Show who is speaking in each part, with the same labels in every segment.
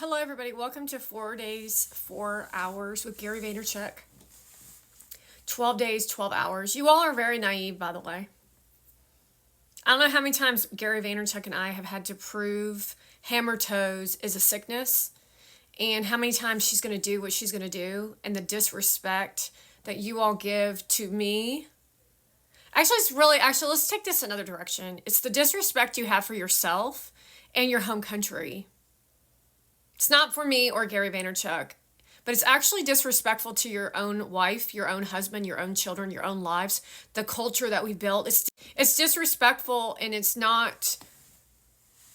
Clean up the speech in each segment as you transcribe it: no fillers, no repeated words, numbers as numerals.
Speaker 1: Hello, everybody. Welcome to 4 days, 4 hours with Gary Vaynerchuk. 12 days, 12 hours. You all are very naive, by the way. I don't know how many times Gary Vaynerchuk and I have had to prove hammer toes is a sickness, and how many times she's going to do what she's going to do, and the disrespect that you all give to me. Actually, let's take this another direction. It's the disrespect you have for yourself and your home country. It's not for me or Gary Vaynerchuk, but it's actually disrespectful to your own wife, your own husband, your own children, your own lives, the culture that we've built. It's disrespectful, and it's not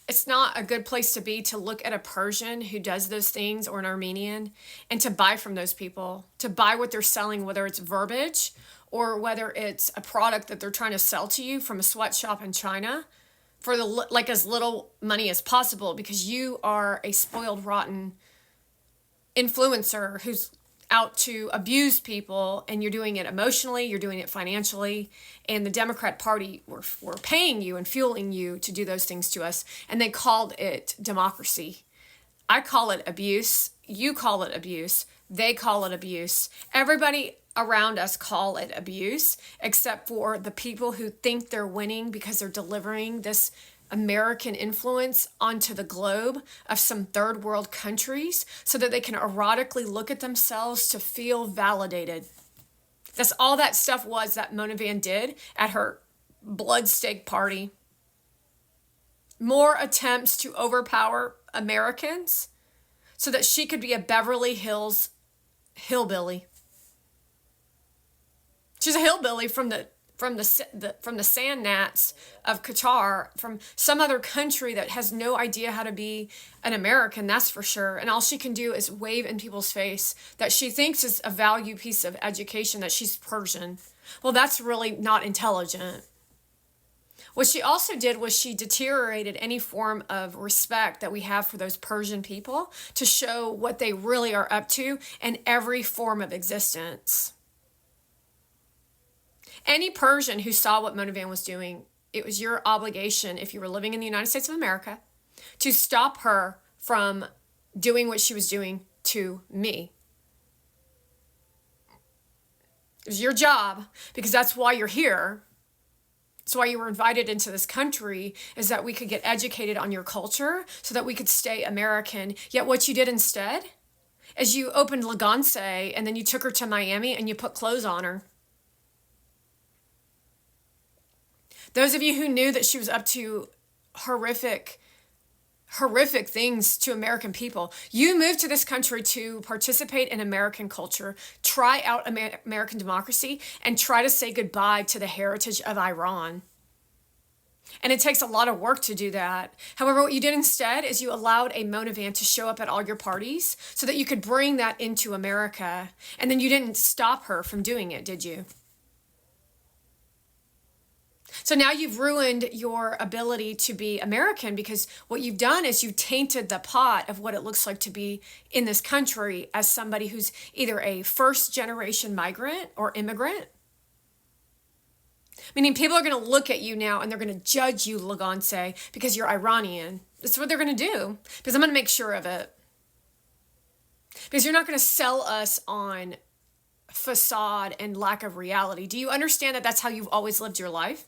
Speaker 1: a good place to be, to look at a Persian who does those things, or an Armenian, and to buy from those people, to buy what they're selling, whether it's verbiage or whether it's a product that they're trying to sell to you from a sweatshop in China, for as little money as possible, because you are a spoiled, rotten influencer who's out to abuse people, and you're doing it emotionally, you're doing it financially, and the Democrat Party were paying you and fueling you to do those things to us, and they called it democracy. I call it abuse. You call it abuse. They call it abuse. Everybody around us call it abuse, except for the people who think they're winning because they're delivering this American influence onto the globe of some third world countries so that they can erotically look at themselves to feel validated. That's all that stuff was that Mona Van did at her blood stake party. More attempts to overpower Americans so that she could be a Beverly Hills hillbilly. She's a hillbilly from the sand gnats of Qatar, from some other country that has no idea how to be an American, that's for sure. And all she can do is wave in people's face that she thinks is a value piece of education, that she's Persian. Well, that's really not intelligent. What she also did was she deteriorated any form of respect that we have for those Persian people, to show what they really are up to in every form of existence. Any Persian who saw what Mona Van was doing, it was your obligation, if you were living in the United States of America, to stop her from doing what she was doing to me. It was your job, because that's why you're here. That's why you were invited into this country, is that we could get educated on your culture so that we could stay American. Yet what you did instead is you opened Legance, and then you took her to Miami and you put clothes on her. Those of you who knew that she was up to horrific things to American people, you moved to this country to participate in American culture, try out American democracy, and try to say goodbye to the heritage of Iran. And it takes a lot of work to do that. However, what you did instead is you allowed a Mona Van to show up at all your parties so that you could bring that into America. And then you didn't stop her from doing it, did you? So now you've ruined your ability to be American, because what you've done is you've tainted the pot of what it looks like to be in this country as somebody who's either a first generation migrant or immigrant. Meaning people are going to look at you now and they're going to judge you, Legance, because you're Iranian. That's what they're going to do, because I'm going to make sure of it. Because you're not going to sell us on facade and lack of reality. Do you understand that that's how you've always lived your life?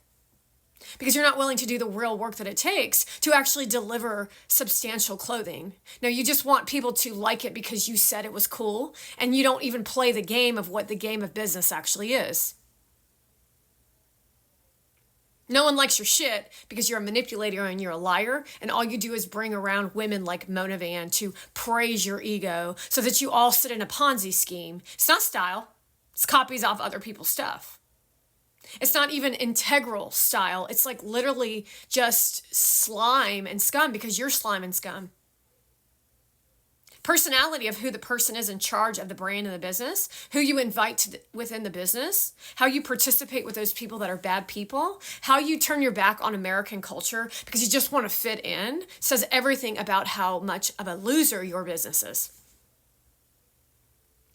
Speaker 1: Because you're not willing to do the real work that it takes to actually deliver substantial clothing. Now, you just want people to like it because you said it was cool, and you don't even play the game of what the game of business actually is. No one likes your shit because you're a manipulator and you're a liar, and all you do is bring around women like Mona Van to praise your ego so that you all sit in a Ponzi scheme. It's not style. It's copies off other people's stuff. It's not even integral style. It's like literally just slime and scum, because you're slime and scum. Personality of who the person is in charge of the brand and the business, who you invite within the business, how you participate with those people that are bad people, how you turn your back on American culture because you just want to fit in, says everything about how much of a loser your business is.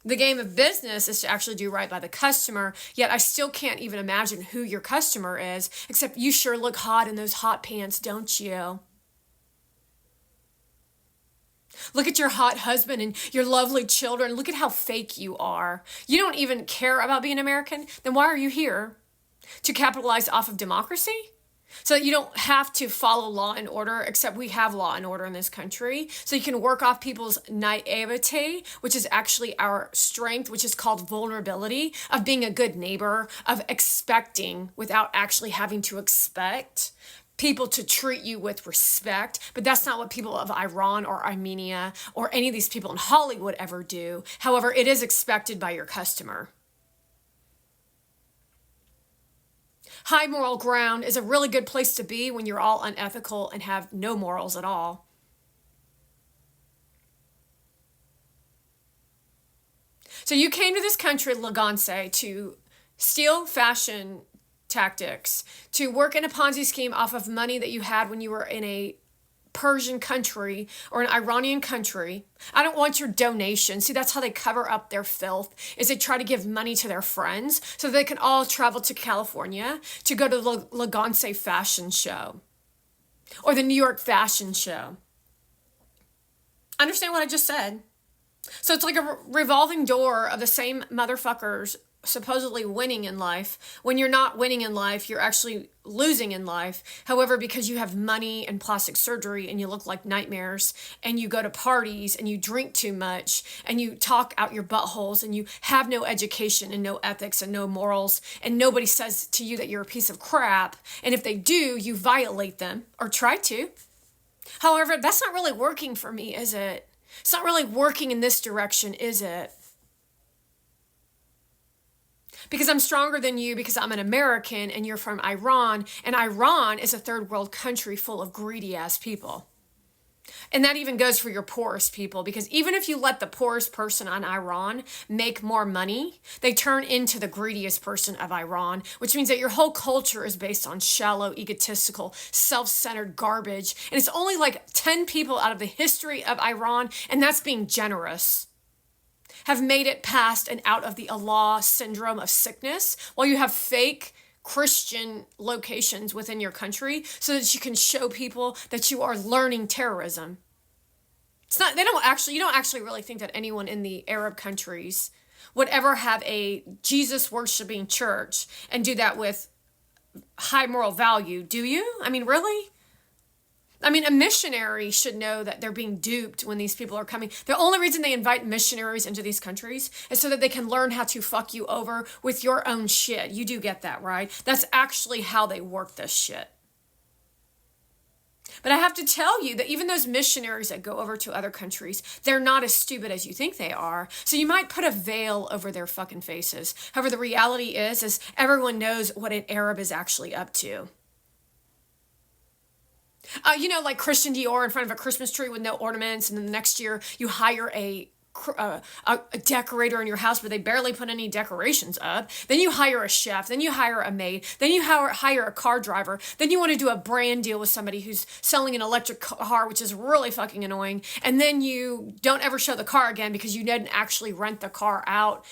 Speaker 1: The game of business is to actually do right by the customer, yet I still can't even imagine who your customer is, except you sure look hot in those hot pants, don't you? Look at your hot husband and your lovely children. Look at how fake you are. You don't even care about being American. Then why are you here? To capitalize off of democracy? So that you don't have to follow law and order, except we have law and order in this country. So you can work off people's naivete, which is actually our strength, which is called vulnerability, of being a good neighbor, of expecting without actually having to expect people to treat you with respect. But that's not what people of Iran or Armenia or any of these people in Hollywood ever do. However, it is expected by your customer. High moral ground is a really good place to be when you're all unethical and have no morals at all. So you came to this country, Laganse, to steal fashion tactics, to work in a Ponzi scheme off of money that you had when you were in a Persian country or an Iranian country. I don't want your donation. See, that's how they cover up their filth, is they try to give money to their friends so they can all travel to California to go to the Laganse fashion show or the New York fashion show. Understand what I just said? So it's like a revolving door of the same motherfuckers supposedly winning in life. When you're not winning in life, you're actually losing in life. However, because you have money and plastic surgery and you look like nightmares and you go to parties and you drink too much and you talk out your buttholes and you have no education and no ethics and no morals and nobody says to you that you're a piece of crap, and if they do, you violate them or try to. However, that's not really working for me, is it? It's not really working in this direction, is it? Because I'm stronger than you, because I'm an American and you're from Iran, and Iran is a third world country full of greedy ass people. And that even goes for your poorest people, because even if you let the poorest person in Iran make more money, they turn into the greediest person of Iran, which means that your whole culture is based on shallow, egotistical, self-centered garbage. And it's only like 10 people out of the history of Iran, and that's being generous, have made it past and out of the Allah syndrome of sickness, while you have fake Christian locations within your country so that you can show people that you are learning terrorism. It's not, you don't actually really think that anyone in the Arab countries would ever have a Jesus worshiping church and do that with high moral value, do you? I mean, really? I mean, a missionary should know that they're being duped when these people are coming. The only reason they invite missionaries into these countries is so that they can learn how to fuck you over with your own shit. You do get that, right? That's actually how they work this shit. But I have to tell you that even those missionaries that go over to other countries, they're not as stupid as you think they are. So you might put a veil over their fucking faces. However, the reality is everyone knows what an Arab is actually up to. Like Christian Dior in front of a Christmas tree with no ornaments, and then the next year you hire a decorator in your house, but they barely put any decorations up. Then you hire a chef, then you hire a maid, then you hire a car driver, then you want to do a brand deal with somebody who's selling an electric car, which is really fucking annoying, and then you don't ever show the car again because you didn't actually rent the car out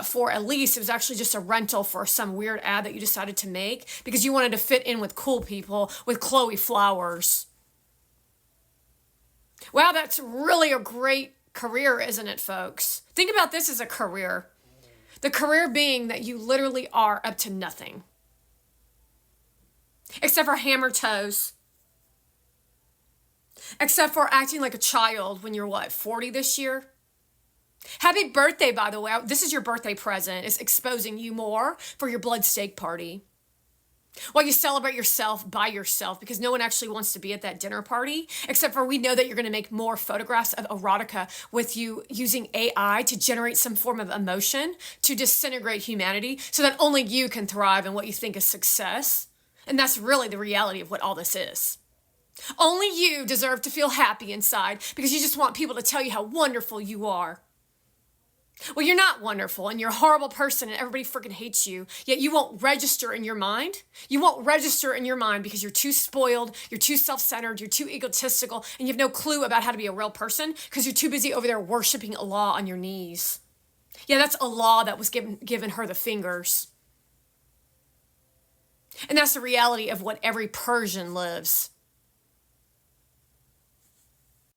Speaker 1: for a lease. It was actually just a rental for some weird ad that you decided to make because you wanted to fit in with cool people with Chloe Flowers. Wow, that's really a great career, isn't it, folks? Think about this as a career. The career being that you literally are up to nothing. Except for hammer toes. Except for acting like a child when you're, 40 this year? Happy birthday, by the way. This is your birthday present. It's exposing you more for your blood steak party. While you celebrate yourself by yourself, because no one actually wants to be at that dinner party, except for we know that you're going to make more photographs of erotica with you using AI to generate some form of emotion to disintegrate humanity so that only you can thrive in what you think is success. And that's really the reality of what all this is. Only you deserve to feel happy inside because you just want people to tell you how wonderful you are. Well, you're not wonderful and you're a horrible person and everybody freaking hates you, yet you won't register in your mind. You won't register in your mind because you're too spoiled, you're too self-centered, you're too egotistical, and you have no clue about how to be a real person because you're too busy over there worshiping Allah on your knees. Yeah, that's Allah that was given her the fingers. And that's the reality of what every Persian lives.